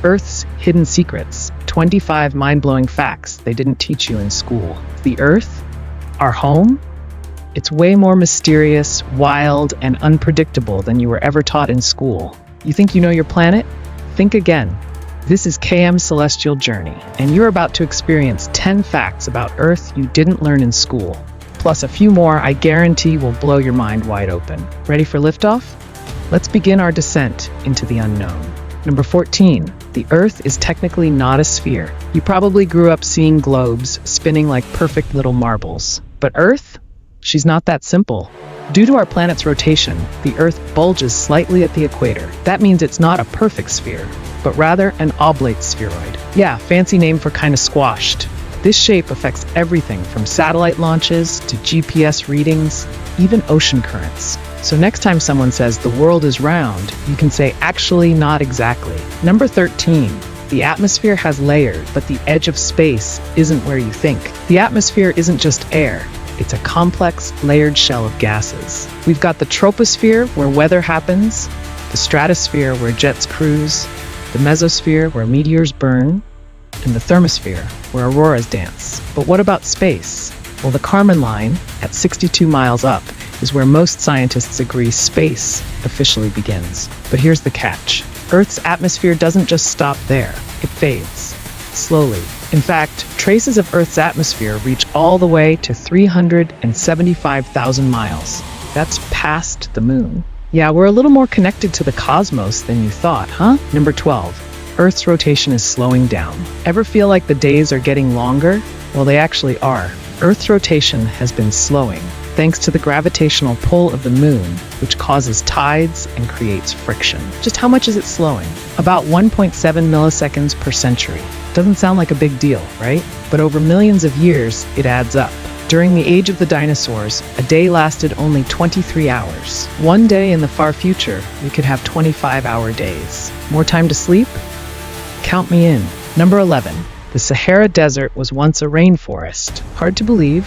Earth's hidden secrets, 25 mind-blowing facts they didn't teach you in school. The Earth, our home, it's way more mysterious, wild, and unpredictable than you were ever taught in school. You think you know your planet? Think again. This is KM Celestial Journey, and you're about to experience 10 facts about Earth you didn't learn in school. Plus a few more I guarantee will blow your mind wide open. Ready for liftoff? Let's begin our descent into the unknown. Number 14. The Earth is technically not a sphere. You probably grew up seeing globes spinning like perfect little marbles. But Earth? She's not that simple. Due to our planet's rotation, the Earth bulges slightly at the equator. That means it's not a perfect sphere, but rather an oblate spheroid. Yeah, fancy name for kind of squashed. This shape affects everything from satellite launches to GPS readings, even ocean currents. So next time someone says the world is round, you can say actually not exactly. Number 13. The atmosphere has layers, but the edge of space isn't where you think. The atmosphere isn't just air. It's a complex, layered shell of gases. We've got the troposphere, where weather happens, the stratosphere, where jets cruise, the mesosphere, where meteors burn, and the thermosphere, where auroras dance. But what about space? Well, the Kármán line, at 62 miles up, is where most scientists agree space officially begins. But here's the catch. Earth's atmosphere doesn't just stop there. It fades, slowly. In fact, traces of Earth's atmosphere reach all the way to 375,000 miles. That's past the moon. Yeah, we're a little more connected to the cosmos than you thought, huh? Number 12. Earth's rotation is slowing down. Ever feel like the days are getting longer? Well, they actually are. Earth's rotation has been slowing, thanks to the gravitational pull of the moon, which causes tides and creates friction. Just how much is it slowing? About 1.7 milliseconds per century. Doesn't sound like a big deal, right? But over millions of years, it adds up. During the age of the dinosaurs, a day lasted only 23 hours. One day in the far future, we could have 25-hour days. More time to sleep? Count me in. Number 11. The Sahara Desert was once a rainforest. Hard to believe,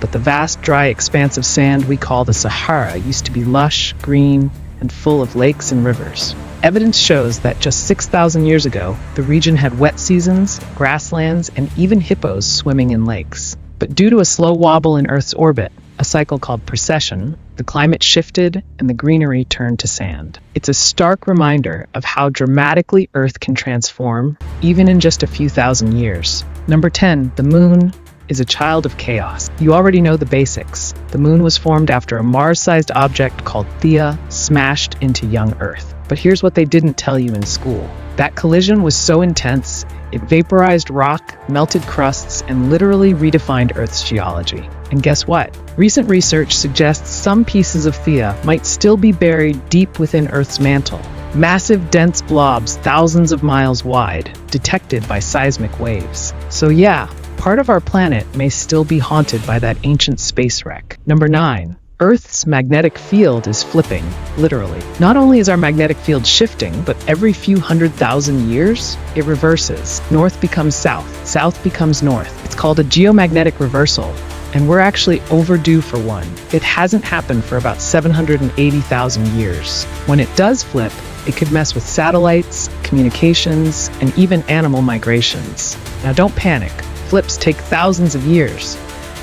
but the vast, dry expanse of sand we call the Sahara used to be lush, green, and full of lakes and rivers. Evidence shows that just 6,000 years ago, the region had wet seasons, grasslands, and even hippos swimming in lakes. But due to a slow wobble in Earth's orbit, a cycle called precession, the climate shifted and the greenery turned to sand. It's a stark reminder of how dramatically Earth can transform, even in just a few thousand years. Number 10. The moon is a child of chaos. You already know the basics. The moon was formed after a Mars-sized object called Theia smashed into young Earth. But here's what they didn't tell you in school. That collision was so intense, it vaporized rock, melted crusts, and literally redefined Earth's geology. And guess what? Recent research suggests some pieces of Theia might still be buried deep within Earth's mantle. Massive, dense blobs thousands of miles wide, detected by seismic waves. So yeah, part of our planet may still be haunted by that ancient space wreck. Number 9. Earth's magnetic field is flipping, literally. Not only is our magnetic field shifting, but every few 100,000 years, it reverses. North becomes south, south becomes north. It's called a geomagnetic reversal, and we're actually overdue for one. It hasn't happened for about 780,000 years. When it does flip, it could mess with satellites, communications, and even animal migrations. Now don't panic. Flips take thousands of years.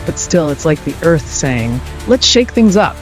But still, it's like the Earth saying, let's shake things up.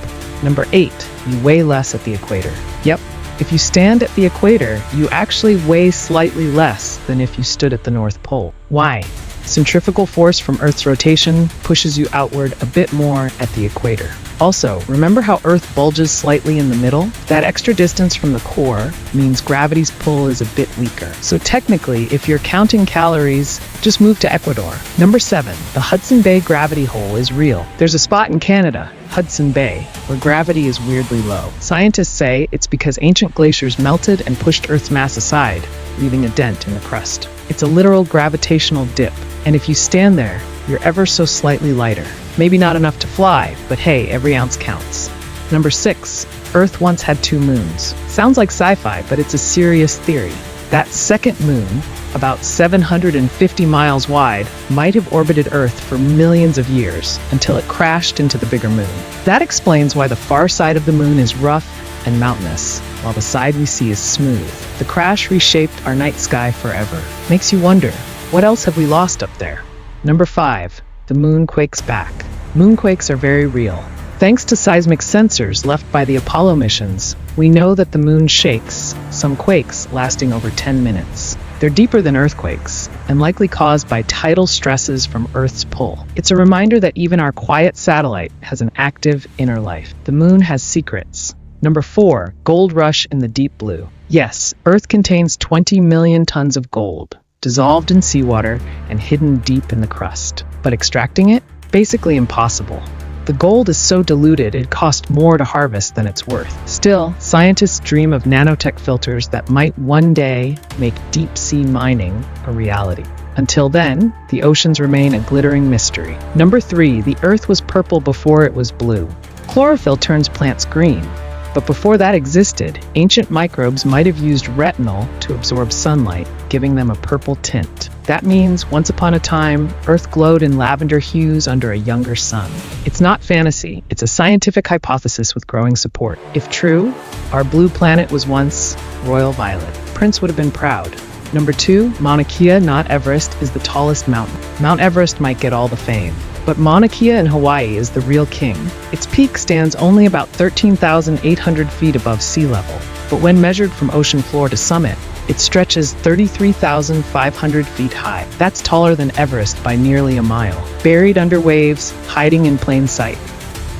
Number 8, you weigh less at the equator. Yep, if you stand at the equator, you actually weigh slightly less than if you stood at the North Pole. Why? Centrifugal force from Earth's rotation pushes you outward a bit more at the equator. Also, remember how Earth bulges slightly in the middle? That extra distance from the core means gravity's pull is a bit weaker. So technically, if you're counting calories, just move to Ecuador. Number 7, the Hudson Bay gravity hole is real. There's a spot in Canada, Hudson Bay, where gravity is weirdly low. Scientists say it's because ancient glaciers melted and pushed Earth's mass aside, leaving a dent in the crust. It's a literal gravitational dip, and if you stand there, you're ever so slightly lighter. Maybe not enough to fly, but hey, every ounce counts. Number 6, Earth once had 2 moons. Sounds like sci-fi, but it's a serious theory. That second moon, about 750 miles wide, might have orbited Earth for millions of years until it crashed into the bigger moon. That explains why the far side of the moon is rough and mountainous. while the side we see is smooth. The crash reshaped our night sky forever. Makes you wonder, what else have we lost up there? Number 5. The moon quakes back. Moonquakes are very real. Thanks to seismic sensors left by the Apollo missions, we know that the moon shakes, some quakes lasting over 10 minutes. They're deeper than earthquakes, and likely caused by tidal stresses from Earth's pull. It's a reminder that even our quiet satellite has an active inner life. The moon has secrets. Number 4. Gold rush in the deep blue. Yes, Earth contains 20 million tons of gold, dissolved in seawater and hidden deep in the crust. But extracting it? Basically impossible. The gold is so diluted it costs more to harvest than it's worth. Still, scientists dream of nanotech filters that might one day make deep-sea mining a reality. Until then, the oceans remain a glittering mystery. Number 3. The Earth was purple before it was blue. Chlorophyll turns plants green. But before that existed, ancient microbes might have used retinol to absorb sunlight, giving them a purple tint. That means, once upon a time, Earth glowed in lavender hues under a younger sun. It's not fantasy, it's a scientific hypothesis with growing support. If true, our blue planet was once royal violet. Prince would have been proud. Number 2, Mauna Kea, not Everest, is the tallest mountain. Mount Everest might get all the fame, but Mauna Kea in Hawaii is the real king. Its peak stands only about 13,800 feet above sea level, but when measured from ocean floor to summit, it stretches 33,500 feet high. That's taller than Everest by nearly a mile. Buried under waves, hiding in plain sight.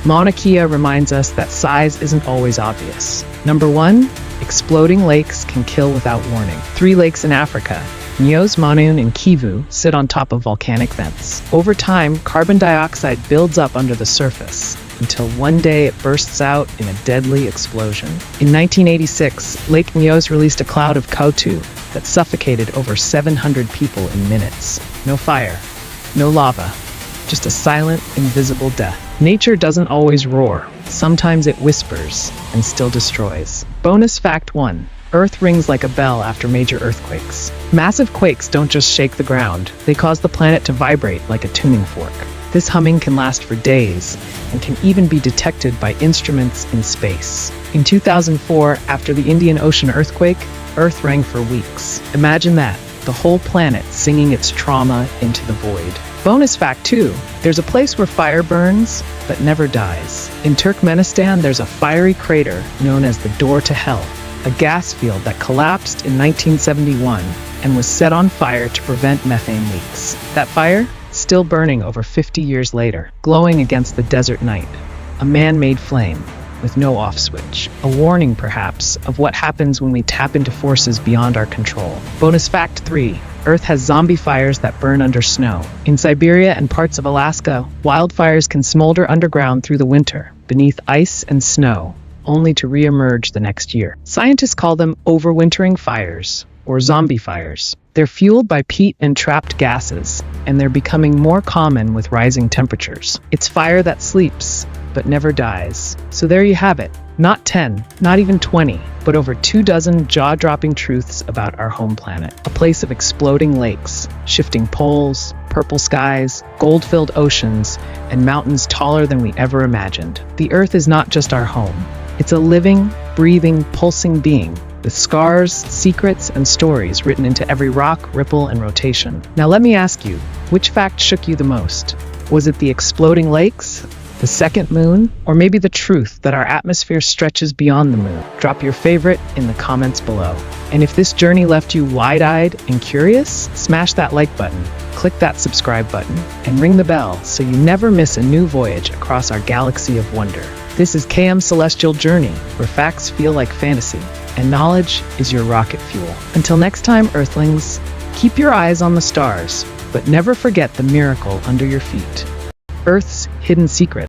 Mauna Kea reminds us that size isn't always obvious. Number 1, exploding lakes can kill without warning. 3 lakes in Africa, Nyos, Manoon, and Kivu, sit on top of volcanic vents. Over time, carbon dioxide builds up under the surface, until one day it bursts out in a deadly explosion. In 1986, Lake Nyos released a cloud of CO2 that suffocated over 700 people in minutes. No fire, no lava, just a silent, invisible death. Nature doesn't always roar. Sometimes it whispers and still destroys. Bonus fact 1. Earth rings like a bell after major earthquakes. Massive quakes don't just shake the ground, they cause the planet to vibrate like a tuning fork. This humming can last for days and can even be detected by instruments in space. In 2004, after the Indian Ocean earthquake, Earth rang for weeks. Imagine that, the whole planet singing its trauma into the void. Bonus fact 2, there's a place where fire burns but never dies. In Turkmenistan, there's a fiery crater known as the Door to Hell, a gas field that collapsed in 1971 and was set on fire to prevent methane leaks. That fire, still burning over 50 years later, glowing against the desert night. A man-made flame with no off switch. A warning, perhaps, of what happens when we tap into forces beyond our control. Bonus fact 3. Earth has zombie fires that burn under snow. In Siberia and parts of Alaska, wildfires can smolder underground through the winter, beneath ice and snow, only to re-emerge the next year. Scientists call them overwintering fires, or zombie fires. They're fueled by peat and trapped gases, and they're becoming more common with rising temperatures. It's fire that sleeps, but never dies. So there you have it. Not 10, not even 20, but over 24 jaw-dropping truths about our home planet. A place of exploding lakes, shifting poles, purple skies, gold-filled oceans, and mountains taller than we ever imagined. The Earth is not just our home. It's a living, breathing, pulsing being, with scars, secrets, and stories written into every rock, ripple, and rotation. Now let me ask you, which fact shook you the most? Was it the exploding lakes, the second moon, or maybe the truth that our atmosphere stretches beyond the moon? Drop your favorite in the comments below. And if this journey left you wide-eyed and curious, smash that like button, click that subscribe button, and ring the bell so you never miss a new voyage across our galaxy of wonder. This is KM Celestial Journey, where facts feel like fantasy, and knowledge is your rocket fuel. Until next time, Earthlings, keep your eyes on the stars, but never forget the miracle under your feet. Earth's hidden secret.